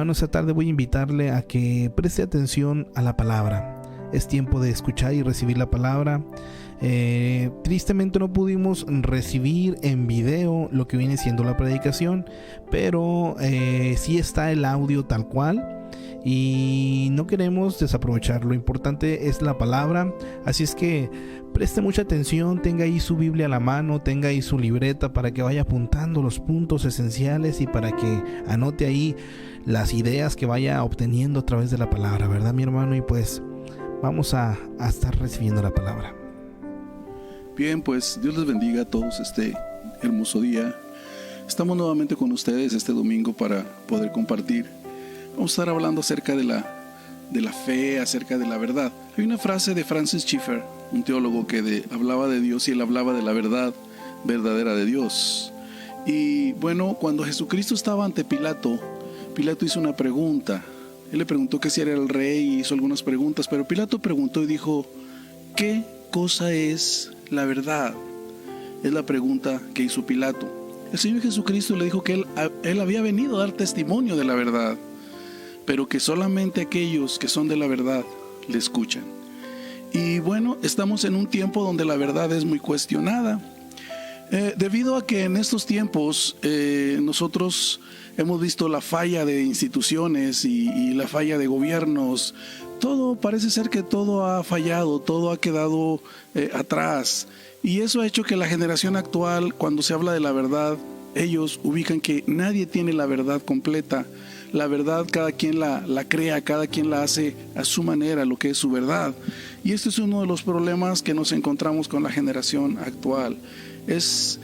Esta tarde voy a invitarle a que preste atención a la palabra. Es tiempo de escuchar y recibir la palabra. Tristemente no pudimos recibir en video lo que viene siendo la predicación, pero sí está el audio tal cual. Y no queremos desaprovechar. Lo importante es la palabra. Así es que preste mucha atención, tenga ahí su Biblia a la mano, tenga ahí su libreta para que vaya apuntando los puntos esenciales y para que anote ahí las ideas que vaya obteniendo a través de la palabra, ¿verdad, mi hermano? Y pues vamos a estar recibiendo la palabra. Bien, pues Dios les bendiga a todos este hermoso día. Estamos nuevamente con ustedes este domingo para poder compartir. Vamos a estar hablando acerca de la fe, acerca de la verdad. Hay una frase de Francis Schaeffer, un teólogo que hablaba de Dios, y él hablaba de la verdad verdadera de Dios. Y bueno, cuando Jesucristo estaba ante Pilato, Pilato hizo una pregunta. Él le preguntó que si era el rey y hizo algunas preguntas, pero Pilato preguntó y dijo: ¿qué cosa es la verdad? Es la pregunta que hizo Pilato. El Señor Jesucristo le dijo que él había venido a dar testimonio de la verdad, pero que solamente aquellos que son de la verdad le escuchan. Y bueno, estamos en un tiempo donde la verdad es muy cuestionada, debido a que en estos tiempos nosotros hemos visto la falla de instituciones y la falla de gobiernos. Todo parece ser que todo ha fallado, todo ha quedado atrás, y eso ha hecho que la generación actual, cuando se habla de la verdad, ellos ubican que nadie tiene la verdad completa. La verdad cada quien la crea, cada quien la hace a su manera, lo que es su verdad. Y este es uno de los problemas que nos encontramos con la generación actual. Es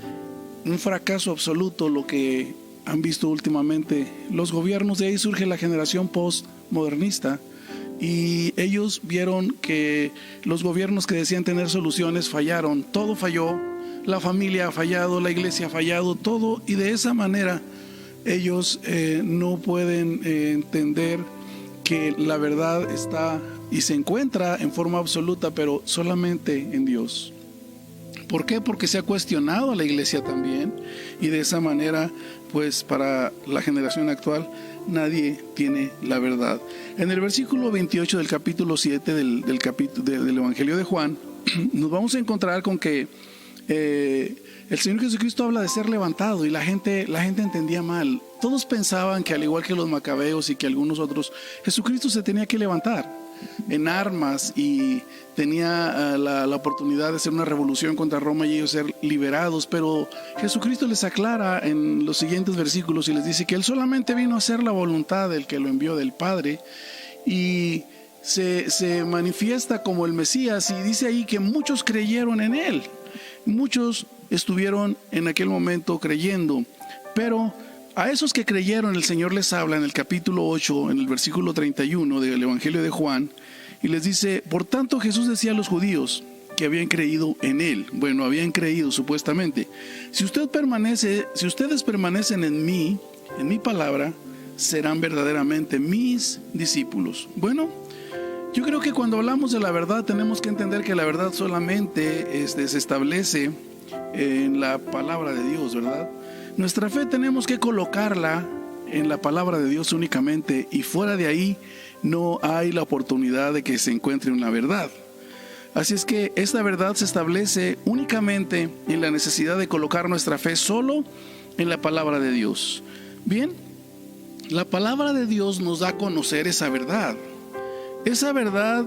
un fracaso absoluto lo que han visto últimamente los gobiernos. De ahí surge la generación postmodernista, y ellos vieron que los gobiernos que decían tener soluciones fallaron. Todo falló, la familia ha fallado, la iglesia ha fallado, todo, y de esa manera ellos no pueden entender que la verdad está y se encuentra en forma absoluta, pero solamente en Dios. ¿Por qué? Porque se ha cuestionado a la iglesia también, y de esa manera, pues para la generación actual, nadie tiene la verdad. En el versículo 28 del capítulo 7 del Evangelio de Juan, nos vamos a encontrar con que el Señor Jesucristo habla de ser levantado, y la gente entendía mal. Todos pensaban que, al igual que los macabeos y que algunos otros, Jesucristo se tenía que levantar en armas y tenía la oportunidad de hacer una revolución contra Roma y ellos ser liberados. Pero Jesucristo les aclara en los siguientes versículos y les dice que Él solamente vino a hacer la voluntad del que lo envió, del Padre, y se manifiesta como el Mesías. Y dice ahí que muchos creyeron en Él. Muchos estuvieron en aquel momento creyendo, pero a esos que creyeron, el Señor les habla en el capítulo 8, en el versículo 31 del Evangelio de Juan, y les dice: por tanto Jesús decía a los judíos que habían creído en Él. Bueno, habían creído supuestamente: si ustedes permanecen en mí, en mi palabra, serán verdaderamente mis discípulos. Bueno, yo creo que cuando hablamos de la verdad tenemos que entender que la verdad solamente se establece en la palabra de Dios, ¿verdad? Nuestra fe tenemos que colocarla en la palabra de Dios únicamente, y fuera de ahí no hay la oportunidad de que se encuentre una verdad. Así es que esta verdad se establece únicamente en la necesidad de colocar nuestra fe solo en la palabra de Dios. Bien, la palabra de Dios nos da a conocer esa verdad. Esa verdad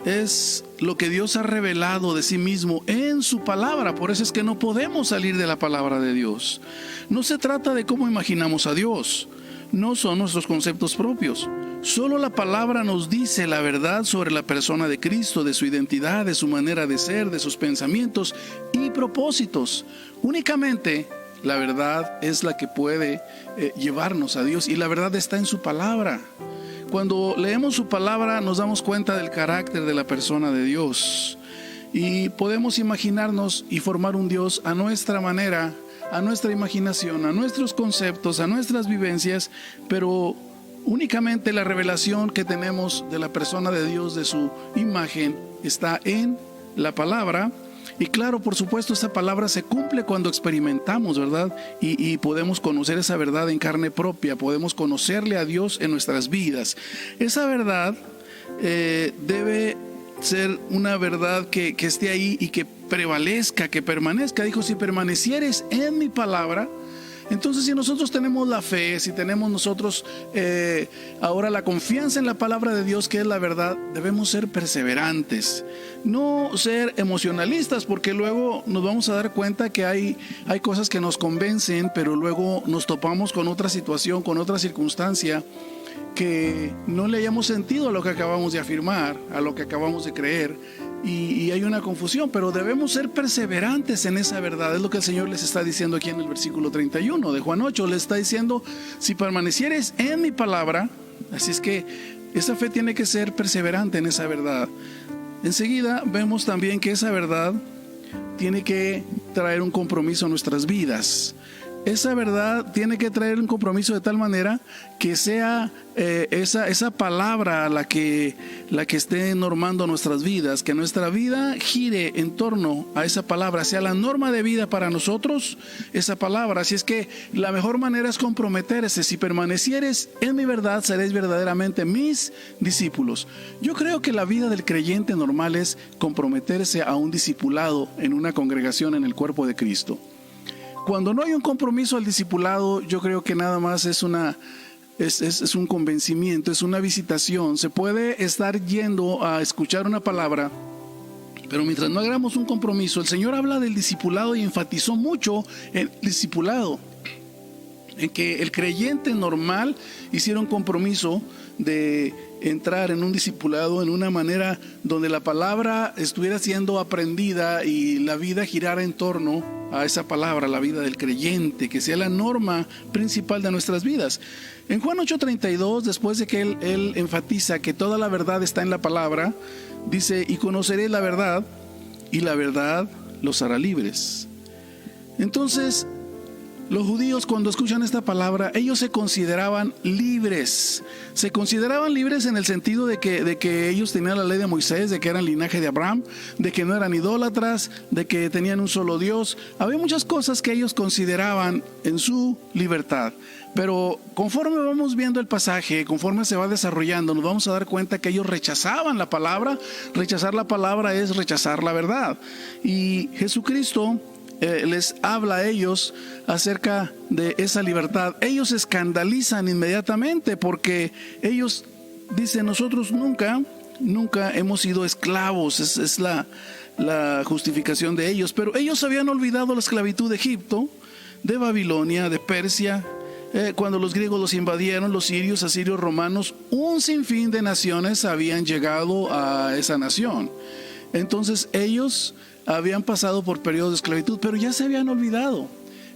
es lo que Dios ha revelado de sí mismo en su palabra. Por eso es que no podemos salir de la palabra de Dios. No se trata de cómo imaginamos a Dios, no son nuestros conceptos propios. Solo la palabra nos dice la verdad sobre la persona de Cristo, de su identidad, de su manera de ser, de sus pensamientos y propósitos. Únicamente la verdad es la que puede llevarnos a Dios, y la verdad está en su palabra. Cuando leemos su palabra nos damos cuenta del carácter de la persona de Dios, y podemos imaginarnos y formar un Dios a nuestra manera, a nuestra imaginación, a nuestros conceptos, a nuestras vivencias, pero únicamente la revelación que tenemos de la persona de Dios, de su imagen, está en la palabra. Y claro, por supuesto, esta palabra se cumple cuando experimentamos, ¿verdad? Y podemos conocer esa verdad en carne propia, podemos conocerle a Dios en nuestras vidas. Esa verdad debe ser una verdad que esté ahí y que prevalezca, que permanezca. Dijo, si permanecieres en mi palabra. Entonces, si nosotros tenemos la fe, si tenemos nosotros ahora la confianza en la palabra de Dios, que es la verdad, debemos ser perseverantes, no ser emocionalistas, porque luego nos vamos a dar cuenta que hay cosas que nos convencen, pero luego nos topamos con otra situación, con otra circunstancia que no le hayamos sentido a lo que acabamos de afirmar, a lo que acabamos de creer, y hay una confusión, pero debemos ser perseverantes en esa verdad. Es lo que el Señor les está diciendo aquí en el versículo 31 de Juan 8. Les está diciendo, si permanecieres en mi palabra. Así es que esa fe tiene que ser perseverante en esa verdad. Enseguida vemos también que esa verdad tiene que traer un compromiso a nuestras vidas. Esa verdad tiene que traer un compromiso de tal manera que sea esa palabra la que esté normando nuestras vidas, que nuestra vida gire en torno a esa palabra, sea la norma de vida para nosotros esa palabra. Así es que la mejor manera es comprometerse. Si permanecieres en mi verdad, seréis verdaderamente mis discípulos. Yo creo que la vida del creyente normal es comprometerse a un discipulado en una congregación en el cuerpo de Cristo. Cuando no hay un compromiso al discipulado, yo creo que nada más es un convencimiento, es una visitación. Se puede estar yendo a escuchar una palabra, pero mientras no hagamos un compromiso, el Señor habla del discipulado y enfatizó mucho el discipulado, en que el creyente normal hiciera un compromiso de entrar en un discipulado en una manera donde la palabra estuviera siendo aprendida y la vida girara en torno a esa palabra, la vida del creyente, que sea la norma principal de nuestras vidas. En Juan 8:32, después de que él enfatiza que toda la verdad está en la palabra, dice, y conoceréis la verdad, y la verdad los hará libres. Entonces, los judíos, cuando escuchan esta palabra, ellos se consideraban libres. Se consideraban libres en el sentido de que ellos tenían la ley de Moisés, de que eran linaje de Abraham, de que no eran idólatras, de que tenían un solo Dios. Había muchas cosas que ellos consideraban en su libertad. Pero conforme vamos viendo el pasaje, conforme se va desarrollando, nos vamos a dar cuenta que ellos rechazaban la palabra. Rechazar la palabra es rechazar la verdad. Y Jesucristo les habla a ellos acerca de esa libertad. Ellos se escandalizan inmediatamente porque ellos dicen, nosotros nunca hemos sido esclavos. Es la justificación de ellos. Pero ellos habían olvidado la esclavitud de Egipto, de Babilonia, de Persia. Cuando los griegos los invadieron, los sirios, asirios, romanos, un sinfín de naciones habían llegado a esa nación. Entonces ellos habían pasado por periodos de esclavitud, pero ya se habían olvidado.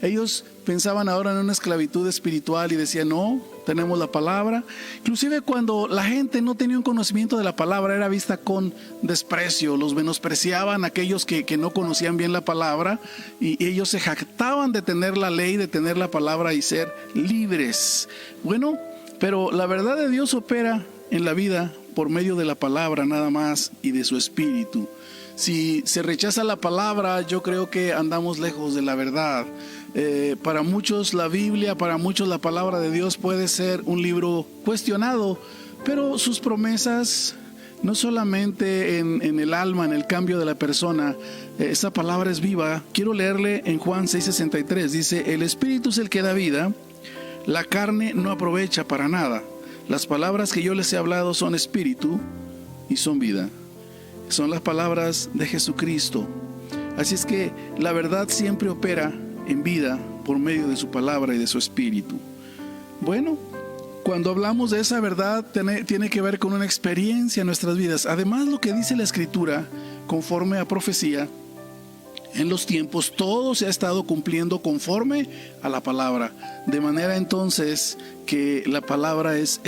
Ellos pensaban ahora en una esclavitud espiritual y decían, no, tenemos la palabra. Inclusive cuando la gente no tenía un conocimiento de la palabra, era vista con desprecio. Los menospreciaban aquellos que no conocían bien la palabra, y ellos se jactaban de tener la ley, de tener la palabra y ser libres. Bueno, pero la verdad de Dios opera en la vida por medio de la palabra nada más y de su espíritu. Si se rechaza la palabra, yo creo que andamos lejos de la verdad. Para muchos la Biblia, para muchos la palabra de Dios puede ser un libro cuestionado, pero sus promesas, no solamente en el alma, en el cambio de la persona, esa palabra es viva. Quiero leerle en Juan 6:63, dice, el Espíritu es el que da vida, la carne no aprovecha para nada. Las palabras que yo les he hablado son espíritu y son vida. Son las palabras de Jesucristo. Así es que la verdad siempre opera en vida por medio de su palabra y de su espíritu. Bueno, cuando hablamos de esa verdad, tiene que ver con una experiencia en nuestras vidas. Además, lo que dice la Escritura, conforme a profecía, en los tiempos todo se ha estado cumpliendo conforme a la palabra. De manera entonces que la palabra es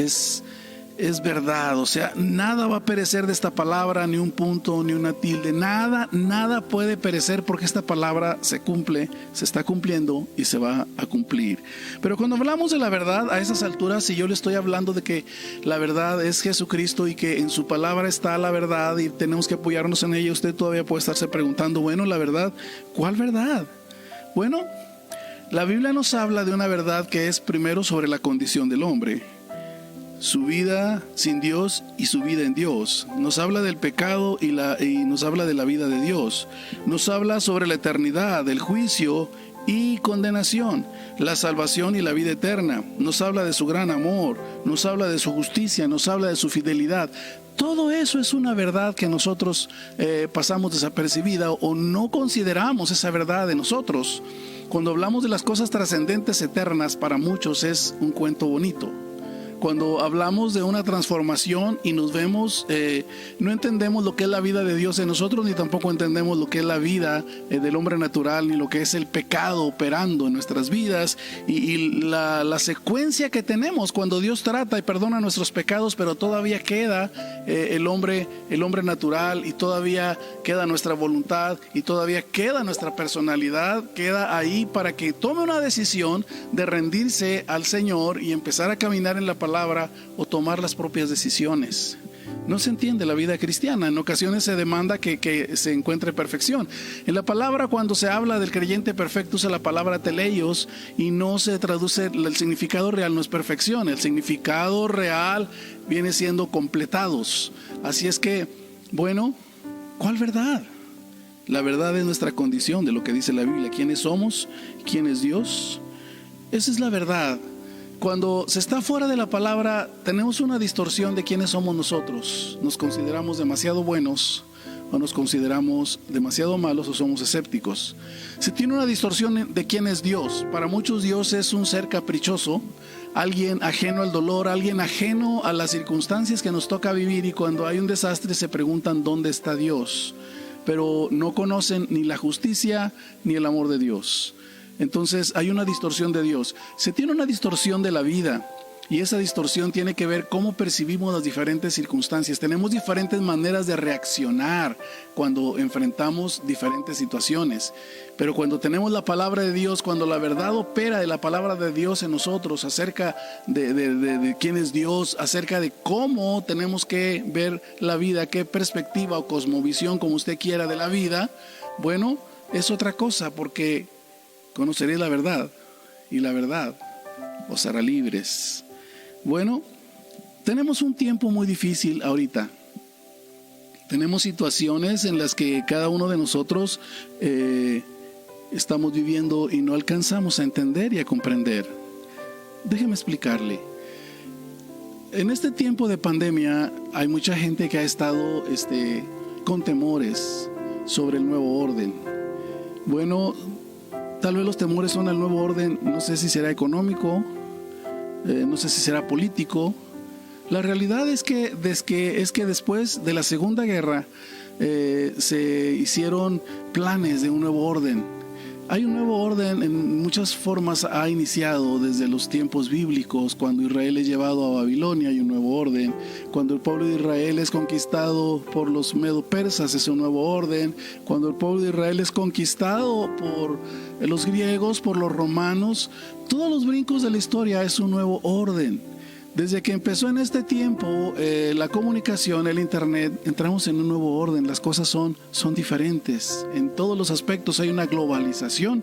es verdad. O sea, nada va a perecer de esta palabra, ni un punto, ni una tilde, nada puede perecer, porque esta palabra se cumple, se está cumpliendo y se va a cumplir. Pero cuando hablamos de la verdad a esas alturas, si yo le estoy hablando de que la verdad es Jesucristo y que en su palabra está la verdad y tenemos que apoyarnos en ella, usted todavía puede estarse preguntando, bueno, la verdad, ¿cuál verdad? Bueno, la Biblia nos habla de una verdad que es primero sobre la condición del hombre, su vida sin Dios y su vida en Dios. Nos habla del pecado y nos habla de la vida de Dios. Nos habla sobre la eternidad, el juicio y condenación, la salvación y la vida eterna. Nos habla de su gran amor, nos habla de su justicia, nos habla de su fidelidad. Todo eso es una verdad que nosotros pasamos desapercibida o no consideramos esa verdad de nosotros. Cuando hablamos de las cosas trascendentes eternas, para muchos es un cuento bonito. Cuando hablamos de una transformación y nos vemos, no entendemos lo que es la vida de Dios en nosotros, ni tampoco entendemos lo que es la vida del hombre natural, ni lo que es el pecado operando en nuestras vidas y la secuencia que tenemos cuando Dios trata y perdona nuestros pecados, pero todavía queda el hombre natural, y todavía queda nuestra voluntad, y todavía queda nuestra personalidad, queda ahí para que tome una decisión de rendirse al Señor y empezar a caminar en la palabra o tomar las propias decisiones. No se entiende la vida cristiana. En ocasiones se demanda que se encuentre perfección. En la palabra, cuando se habla del creyente perfecto, usa la palabra teleios y no se traduce. El significado real no es perfección. El significado real viene siendo completados. Así es que, bueno, ¿cuál verdad? La verdad es nuestra condición, de lo que dice la Biblia. ¿Quiénes somos? ¿Quién es Dios? Esa es la verdad. Cuando se está fuera de la palabra, tenemos una distorsión de quiénes somos nosotros. Nos consideramos demasiado buenos o nos consideramos demasiado malos, o somos escépticos. Se tiene una distorsión de quién es Dios. Para muchos Dios es un ser caprichoso, alguien ajeno al dolor, alguien ajeno a las circunstancias que nos toca vivir, y cuando hay un desastre se preguntan ¿dónde está Dios? Pero no conocen ni la justicia ni el amor de Dios. Entonces hay una distorsión de Dios. Se tiene una distorsión de la vida, y esa distorsión tiene que ver cómo percibimos las diferentes circunstancias. Tenemos diferentes maneras de reaccionar cuando enfrentamos diferentes situaciones. Pero cuando tenemos la palabra de Dios, cuando la verdad opera de la palabra de Dios en nosotros acerca de quién es Dios, acerca de cómo tenemos que ver la vida, qué perspectiva o cosmovisión, como usted quiera, de la vida, bueno, es otra cosa, porque conoceréis la verdad, y la verdad os hará libres. Bueno, tenemos un tiempo muy difícil ahorita. Tenemos situaciones en las que cada uno de nosotros estamos viviendo y no alcanzamos a entender y a comprender. Déjeme explicarle. En este tiempo de pandemia hay mucha gente que ha estado con temores sobre el nuevo orden. Bueno, tal vez los temores son al nuevo orden, no sé si será económico, no sé si será político. La realidad es que después de la Segunda Guerra se hicieron planes de un nuevo orden. Hay un nuevo orden, en muchas formas ha iniciado desde los tiempos bíblicos. Cuando Israel es llevado a Babilonia hay un nuevo orden. Cuando el pueblo de Israel es conquistado por los medo-persas es un nuevo orden. Cuando el pueblo de Israel es conquistado por los griegos, por los romanos, todos los brincos de la historia es un nuevo orden. Desde que empezó en este tiempo la comunicación, el internet, entramos en un nuevo orden. Las cosas son diferentes. En todos los aspectos hay una globalización.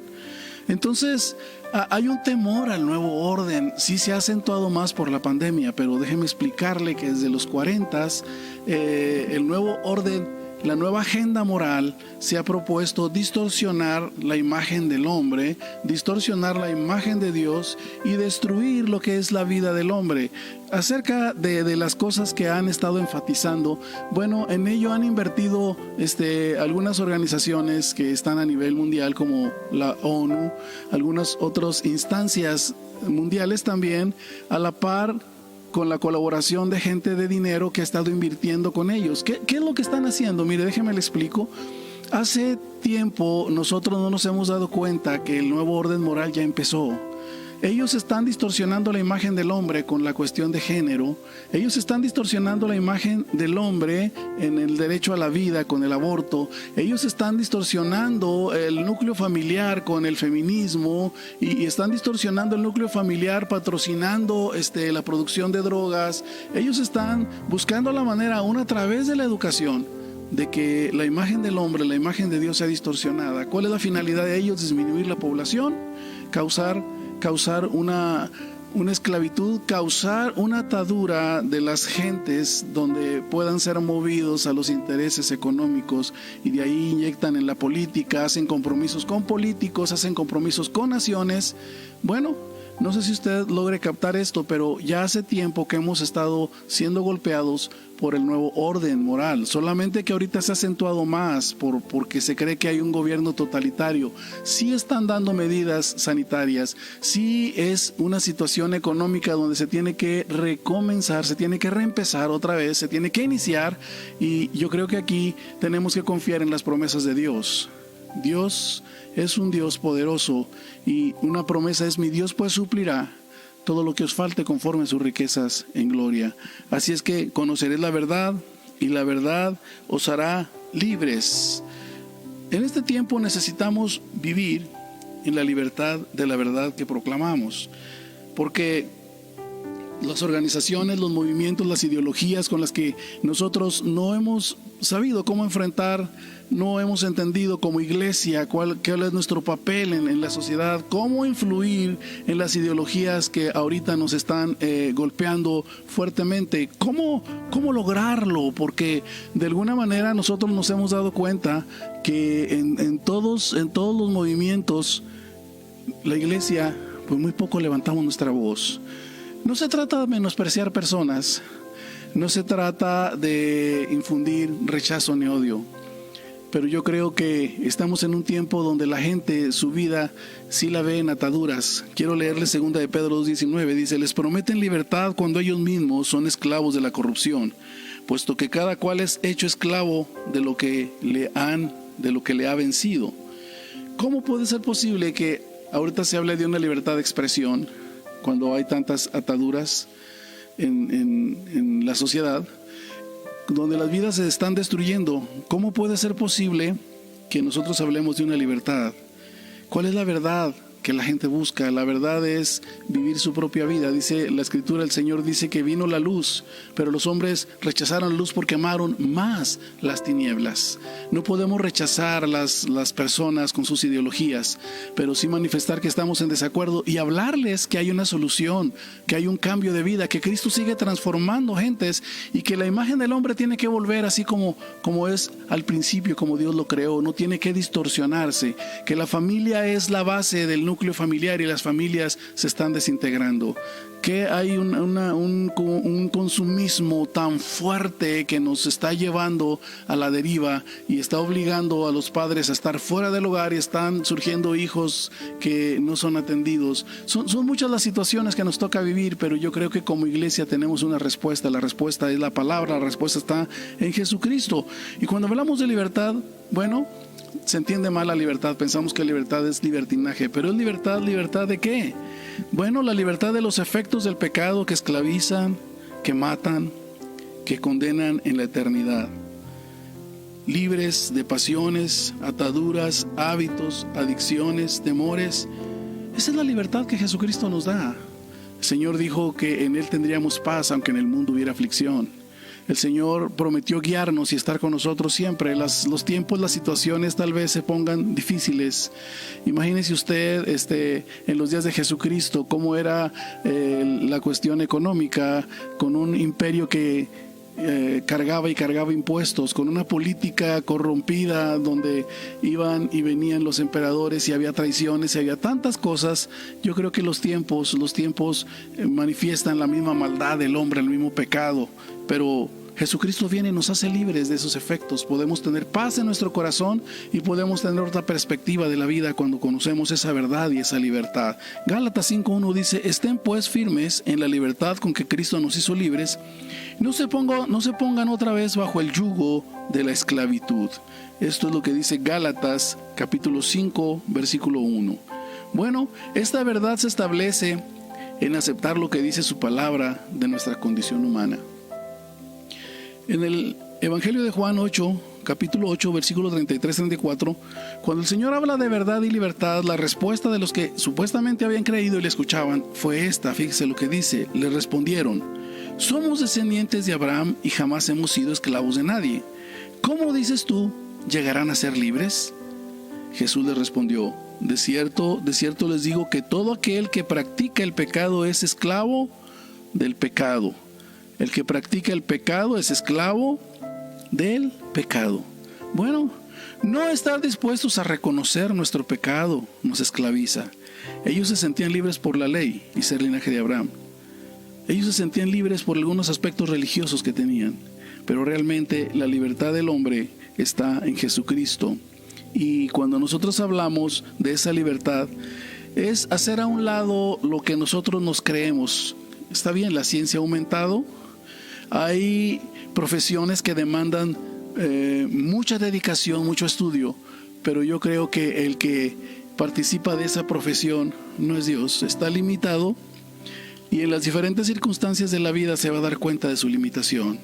Entonces hay un temor al nuevo orden. Sí se ha acentuado más por la pandemia, pero déjeme explicarle que desde los 40s el nuevo orden, la nueva agenda moral se ha propuesto distorsionar la imagen del hombre, distorsionar la imagen de Dios y destruir lo que es la vida del hombre. Acerca de las cosas que han estado enfatizando, bueno, en ello han invertido algunas organizaciones que están a nivel mundial, como la ONU, algunas otras instancias mundiales también, a la par con la colaboración de gente de dinero que ha estado invirtiendo con ellos. ¿Qué es lo que están haciendo? Mire, déjeme le explico. Hace tiempo nosotros no nos hemos dado cuenta que el nuevo orden moral ya empezó. ellos están distorsionando la imagen del hombre con la cuestión de género. Ellos están distorsionando la imagen del hombre en el derecho a la vida con el aborto. Ellos están distorsionando el núcleo familiar con el feminismo y están distorsionando el núcleo familiar patrocinando la producción de drogas. Ellos están buscando la manera, aún a través de la educación, de que la imagen del hombre, la imagen de Dios sea distorsionada. ¿Cuál es la finalidad de ellos? Disminuir la población, causar una esclavitud, causar una atadura de las gentes donde puedan ser movidos a los intereses económicos, y de ahí inyectan en la política, hacen compromisos con políticos, hacen compromisos con naciones. Bueno, no sé si usted logre captar esto, pero ya hace tiempo que hemos estado siendo golpeados por el nuevo orden moral, solamente que ahorita se ha acentuado más porque se cree que hay un gobierno totalitario. Sí están dando medidas sanitarias, sí es una situación económica donde se tiene que recomenzar, se tiene que reempezar otra vez, se tiene que iniciar, y yo creo que aquí tenemos que confiar en las promesas de Dios. Dios es un Dios poderoso, y una promesa es: mi Dios pues suplirá todo lo que os falte conforme a sus riquezas en gloria. Así es que conoceréis la verdad, y la verdad os hará libres. En este tiempo necesitamos vivir en la libertad de la verdad que proclamamos, porque las organizaciones, los movimientos, las ideologías con las que nosotros no hemos sabido cómo enfrentar, no hemos entendido como iglesia cuál es nuestro papel en la sociedad, cómo influir en las ideologías que ahorita nos están golpeando fuertemente, cómo lograrlo, porque de alguna manera nosotros nos hemos dado cuenta que en todos los movimientos, la iglesia, pues muy poco levantamos nuestra voz. No se trata de menospreciar personas, no se trata de infundir rechazo ni odio, pero yo creo que estamos en un tiempo donde la gente, su vida, sí la ve en ataduras. Quiero leerle 2 de Pedro 2:19, dice: les prometen libertad cuando ellos mismos son esclavos de la corrupción, puesto que cada cual es hecho esclavo de lo que le ha vencido. ¿Cómo puede ser posible que ahorita se hable de una libertad de expresión cuando hay tantas ataduras en la sociedad, donde las vidas se están destruyendo? ¿Cómo puede ser posible que nosotros hablemos de una libertad? ¿Cuál es la verdad que la gente busca? La verdad es vivir su propia vida. Dice la Escritura, el Señor dice que vino la luz, pero los hombres rechazaron la luz porque amaron más las tinieblas. No podemos rechazar las personas con sus ideologías, pero sí manifestar que estamos en desacuerdo y hablarles que hay una solución, que hay un cambio de vida, que Cristo sigue transformando gentes y que la imagen del hombre tiene que volver así como es al principio, como Dios lo creó. No tiene que distorsionarse, que la familia es la base del núcleo familiar y las familias se están desintegrando, que hay un consumismo tan fuerte que nos está llevando a la deriva y está obligando a los padres a estar fuera del hogar, y están surgiendo hijos que no son atendidos. Son muchas las situaciones que nos toca vivir, pero yo creo que como iglesia tenemos una respuesta. La respuesta es la palabra, la respuesta está en Jesucristo. Y cuando hablamos de libertad, bueno, se entiende mal la libertad, pensamos que libertad es libertinaje, pero es libertad ¿de qué? Bueno, la libertad de los efectos del pecado que esclavizan, que matan, que condenan en la eternidad. Libres de pasiones, ataduras, hábitos, adicciones, temores. Esa es la libertad que Jesucristo nos da. El Señor dijo que en Él tendríamos paz, aunque en el mundo hubiera aflicción. El Señor prometió guiarnos y estar con nosotros siempre. Los tiempos, las situaciones tal vez se pongan difíciles. Imagínese usted en los días de Jesucristo cómo era la cuestión económica, con un imperio que cargaba impuestos, con una política corrompida donde iban y venían los emperadores y había traiciones y había tantas cosas. Yo creo que los tiempos manifiestan la misma maldad del hombre, el mismo pecado, pero Jesucristo viene y nos hace libres de esos efectos. Podemos tener paz en nuestro corazón y podemos tener otra perspectiva de la vida cuando conocemos esa verdad y esa libertad. Gálatas 5:1 dice: estén pues firmes en la libertad con que Cristo nos hizo libres. No se pongan otra vez bajo el yugo de la esclavitud. Esto es lo que dice Gálatas capítulo 5 versículo 1. Bueno, esta verdad se establece en aceptar lo que dice su palabra de nuestra condición humana. En el Evangelio de Juan 8, capítulo 8, versículo 33-34, cuando el Señor habla de verdad y libertad, la respuesta de los que supuestamente habían creído y le escuchaban fue esta. Fíjese lo que dice. Le respondieron: somos descendientes de Abraham y jamás hemos sido esclavos de nadie. ¿Cómo dices tú, llegarán a ser libres? Jesús les respondió: de cierto les digo que todo aquel que practica el pecado es esclavo del pecado. El que practica el pecado es esclavo del pecado. Bueno, no estar dispuestos a reconocer nuestro pecado nos esclaviza. Ellos se sentían libres por la ley y ser linaje de Abraham. Ellos se sentían libres por algunos aspectos religiosos que tenían, pero realmente la libertad del hombre está en Jesucristo. Y cuando nosotros hablamos de esa libertad, es hacer a un lado lo que nosotros nos creemos. Está bien, la ciencia ha aumentado, hay profesiones que demandan mucha dedicación, mucho estudio, pero yo creo que el que participa de esa profesión no es Dios, está limitado, y en las diferentes circunstancias de la vida se va a dar cuenta de su limitación.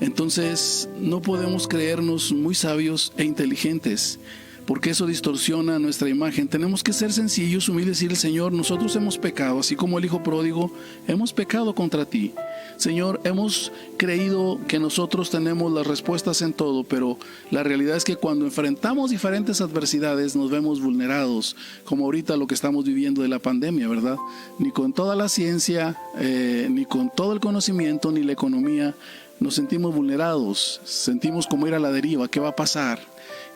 Entonces no podemos creernos muy sabios e inteligentes, porque eso distorsiona nuestra imagen. Tenemos que ser sencillos, humildes y decirle: Señor, nosotros hemos pecado, así como el hijo pródigo, hemos pecado contra ti. Señor, hemos creído que nosotros tenemos las respuestas en todo, pero la realidad es que cuando enfrentamos diferentes adversidades nos vemos vulnerados, como ahorita lo que estamos viviendo de la pandemia, ¿verdad? Ni con toda la ciencia, ni con todo el conocimiento, ni la economía, nos sentimos vulnerados, sentimos como ir a la deriva. ¿Qué va a pasar?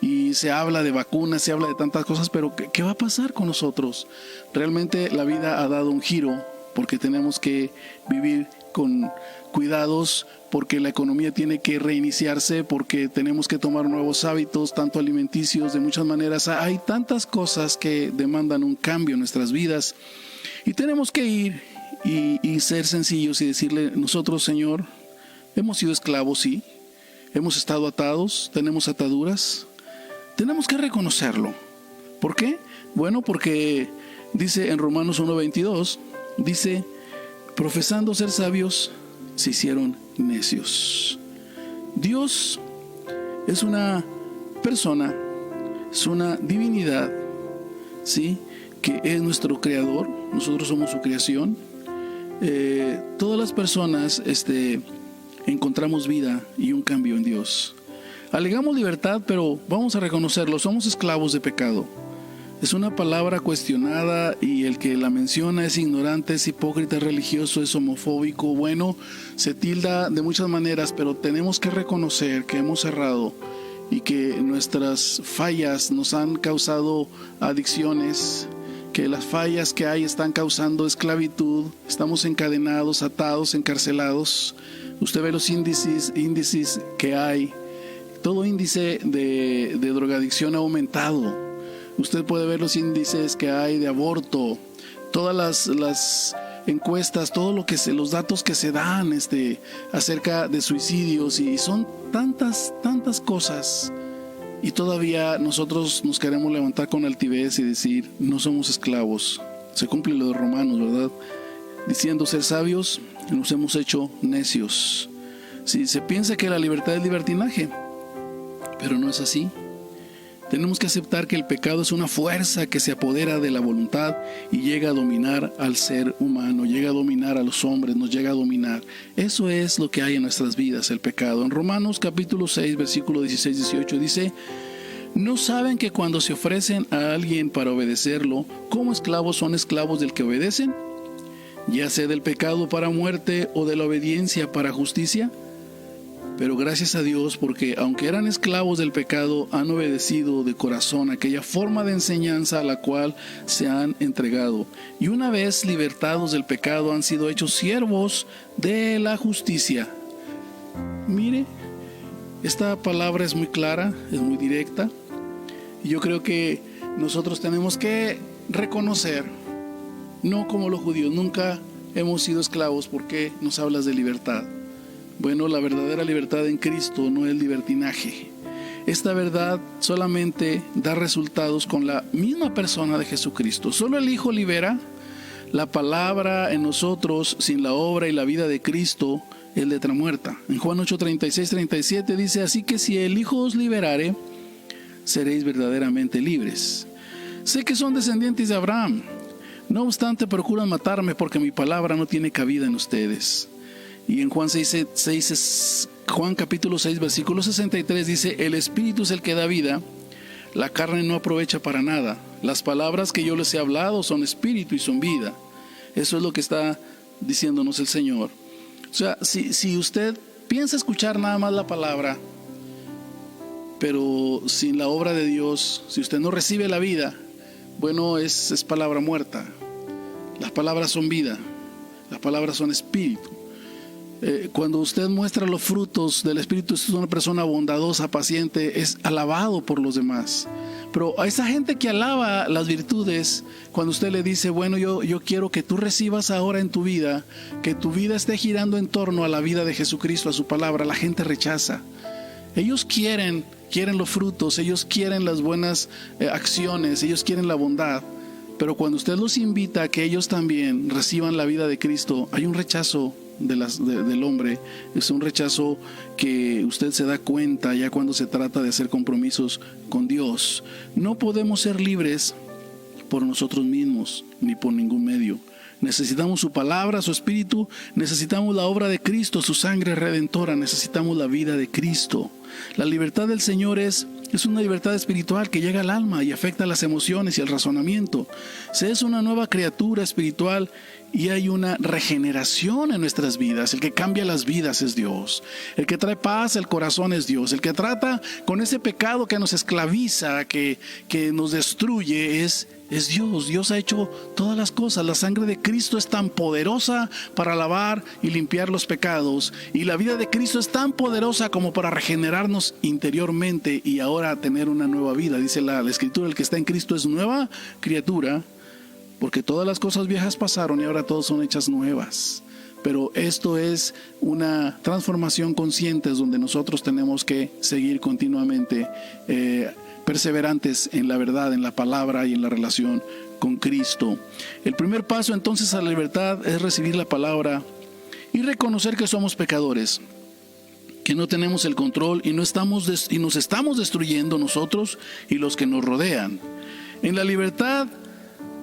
Y se habla de vacunas, se habla de tantas cosas, pero ¿qué va a pasar con nosotros? Realmente la vida ha dado un giro, porque tenemos que vivir con cuidados, porque la economía tiene que reiniciarse, porque tenemos que tomar nuevos hábitos, tanto alimenticios, de muchas maneras. Hay tantas cosas que demandan un cambio en nuestras vidas, y tenemos que ir y ser sencillos y decirle: nosotros, Señor, hemos sido esclavos, sí, hemos estado atados, tenemos ataduras, tenemos que reconocerlo. ¿Por qué? Bueno, porque dice en Romanos 1:22, dice: profesando ser sabios, se hicieron necios. Dios es una persona, es una divinidad, ¿sí?, que es nuestro creador, nosotros somos su creación. Todas las personas encontramos vida y un cambio en Dios. Alegamos libertad, pero vamos a reconocerlo, somos esclavos de pecado. Es una palabra cuestionada, y el que la menciona es ignorante, es hipócrita, es religioso, es homofóbico. Bueno, se tilda de muchas maneras, pero tenemos que reconocer que hemos errado y que nuestras fallas nos han causado adicciones, que las fallas que hay están causando esclavitud, estamos encadenados, atados, encarcelados. Usted ve los índices que hay. Todo índice de drogadicción ha aumentado. Usted puede ver los índices que hay de aborto, todas las encuestas, todo lo que los datos que se dan acerca de suicidios, y son tantas cosas, y todavía nosotros nos queremos levantar con altivez y decir: no somos esclavos. Se cumple lo de Romanos, ¿verdad? Diciendo ser sabios, nos hemos hecho necios. Si se piensa que la libertad es libertinaje, pero no es así. Tenemos que aceptar que el pecado es una fuerza que se apodera de la voluntad y llega a dominar al ser humano, llega a dominar a los hombres, nos llega a dominar. Eso es lo que hay en nuestras vidas, el pecado. En Romanos capítulo 6, versículo 16-18 dice: ¿no saben que cuando se ofrecen a alguien para obedecerlo, como esclavos son esclavos del que obedecen? Ya sea del pecado para muerte o de la obediencia para justicia. Pero gracias a Dios, porque aunque eran esclavos del pecado, han obedecido de corazón aquella forma de enseñanza a la cual se han entregado. Y una vez libertados del pecado, han sido hechos siervos de la justicia. Mire, esta palabra es muy clara, es muy directa. Y yo creo que nosotros tenemos que reconocer, no como los judíos, nunca hemos sido esclavos. ¿Por qué nos hablas de libertad? Bueno, la verdadera libertad en Cristo no es libertinaje. esta verdad solamente da resultados con la misma persona de Jesucristo. Solo el Hijo libera. La palabra en nosotros, sin la obra y la vida de Cristo, es letra muerta. En Juan 8, 36, 37 dice: así que si el Hijo os liberare, seréis verdaderamente libres. Sé que son descendientes de Abraham, no obstante procuran matarme porque mi palabra no tiene cabida en ustedes. Y en Juan capítulo 6, versículo 63 dice: el Espíritu es el que da vida, la carne no aprovecha para nada. Las palabras que yo les he hablado son espíritu y son vida. Eso es lo que está diciéndonos el Señor. O sea, si usted piensa escuchar nada más la palabra, pero sin la obra de Dios, si usted no recibe la vida, bueno, es palabra muerta. Las palabras son vida, las palabras son espíritu. Cuando usted muestra los frutos del Espíritu, es una persona bondadosa, paciente, es alabado por los demás. Pero a esa gente que alaba las virtudes, cuando usted le dice: bueno, yo quiero que tú recibas ahora en tu vida, que tu vida esté girando en torno a la vida de Jesucristo, a su palabra, la gente rechaza. Ellos quieren los frutos, ellos quieren las buenas acciones, ellos quieren la bondad. Pero cuando usted los invita a que ellos también reciban la vida de Cristo, hay un rechazo del hombre. Es un rechazo que usted se da cuenta ya cuando se trata de hacer compromisos con Dios. No podemos ser libres por nosotros mismos ni por ningún medio. Necesitamos su palabra, su espíritu, necesitamos la obra de Cristo, su sangre redentora, necesitamos la vida de Cristo. La libertad del Señor es una libertad espiritual que llega al alma y afecta las emociones y el razonamiento. Se es una nueva criatura espiritual y hay una regeneración en nuestras vidas. El que cambia las vidas es Dios. El que trae paz al corazón es Dios. El que trata con ese pecado que nos esclaviza, que nos destruye, es Dios. Dios ha hecho todas las cosas. La sangre de Cristo es tan poderosa para lavar y limpiar los pecados. Y la vida de Cristo es tan poderosa como para regenerarnos interiormente y ahora tener una nueva vida. Dice la Escritura: el que está en Cristo es nueva criatura, porque todas las cosas viejas pasaron y ahora todas son hechas nuevas. Pero esto es una transformación consciente donde nosotros tenemos que seguir continuamente perseverantes en la verdad, en la palabra y en la relación con Cristo. El primer paso entonces a la libertad es recibir la palabra y reconocer que somos pecadores, que no tenemos el control y nos estamos destruyendo nosotros y los que nos rodean. En la libertad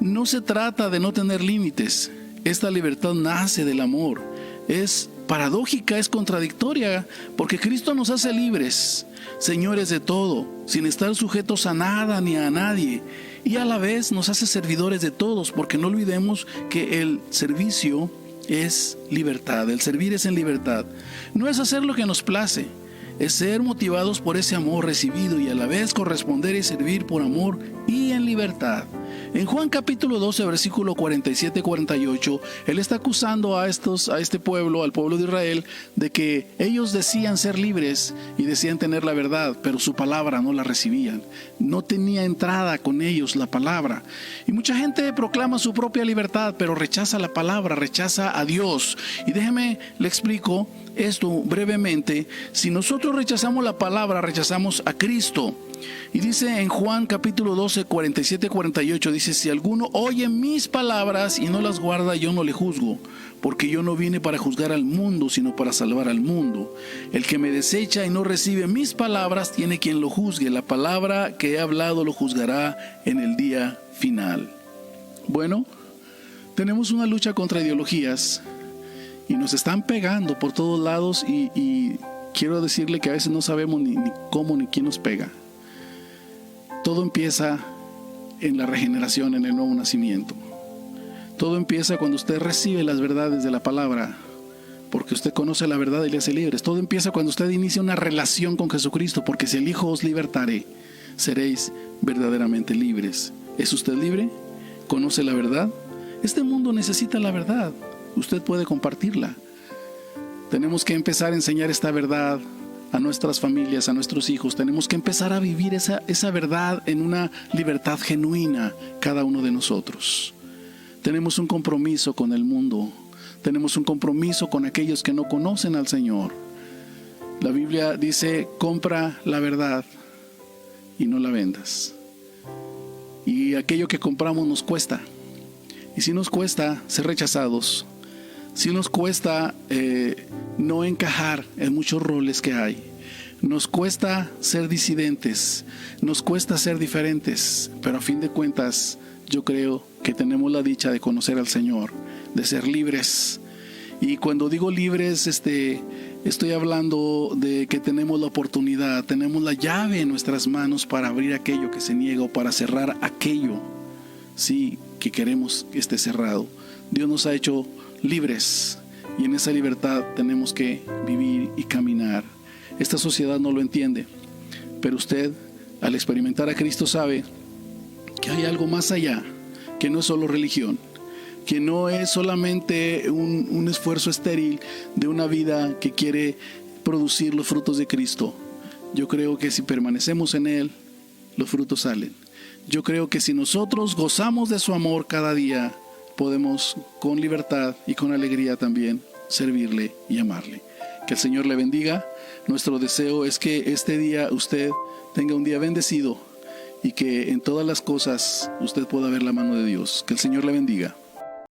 no se trata de no tener límites. Esta libertad nace del amor. Es paradójica, es contradictoria, porque Cristo nos hace libres, señores de todo, sin estar sujetos a nada ni a nadie, y a la vez nos hace servidores de todos, porque no olvidemos que el servicio es libertad, el servir es en libertad. No es hacer lo que nos place, es ser motivados por ese amor recibido y a la vez corresponder y servir por amor y en libertad. En Juan capítulo 12, versículo 47-48, Él está acusando a este pueblo, al pueblo de Israel, de que ellos decían ser libres y decían tener la verdad, pero su palabra no la recibían. No tenía entrada con ellos la palabra. Y mucha gente proclama su propia libertad, pero rechaza la palabra, rechaza a Dios. Y déjeme le explico esto brevemente. Si nosotros rechazamos la palabra, rechazamos a Cristo. Y dice en Juan capítulo 12, 47-48, dice: si alguno oye mis palabras y no las guarda, yo no le juzgo, porque yo no vine para juzgar al mundo, sino para salvar al mundo. El que me desecha y no recibe mis palabras, tiene quien lo juzgue. La palabra que he hablado lo juzgará en el día final. Bueno, tenemos una lucha contra ideologías y nos están pegando por todos lados y quiero decirle que a veces no sabemos ni cómo ni quién nos pega. Todo empieza en la regeneración, en el nuevo nacimiento. Todo empieza cuando usted recibe las verdades de la palabra, porque usted conoce la verdad y le hace libres. Todo empieza cuando usted inicia una relación con Jesucristo, porque si el Hijo os libertare, seréis verdaderamente libres. ¿Es usted libre? ¿Conoce la verdad? Este mundo necesita la verdad. Usted puede compartirla. Tenemos que empezar a enseñar esta verdad a nuestras familias, a nuestros hijos. Tenemos que empezar a vivir esa verdad en una libertad genuina, cada uno de nosotros. Tenemos un compromiso con el mundo. Tenemos un compromiso con aquellos que no conocen al Señor. La Biblia dice: compra la verdad y no la vendas. Y aquello que compramos nos cuesta. Y si nos cuesta ser rechazados, si nos cuesta no encajar en muchos roles que hay, nos cuesta ser disidentes, nos cuesta ser diferentes, pero a fin de cuentas yo creo que tenemos la dicha de conocer al Señor, de ser libres. Y cuando digo libres, estoy hablando de que tenemos la oportunidad, tenemos la llave en nuestras manos para abrir aquello que se niega o para cerrar aquello, sí, que queremos que esté cerrado. Dios nos ha hecho libres y en esa libertad tenemos que vivir y caminar. Esta sociedad no lo entiende, pero usted, al experimentar a Cristo, sabe que hay algo más allá, que no es solo religión, que no es solamente un esfuerzo estéril de una vida que quiere producir los frutos de Cristo. Yo creo que si permanecemos en Él, los frutos salen. Yo creo que si nosotros gozamos de su amor cada día, podemos con libertad y con alegría también servirle y amarle. Que el Señor le bendiga. Nuestro deseo es que este día usted tenga un día bendecido y que en todas las cosas usted pueda ver la mano de Dios. Que el Señor le bendiga.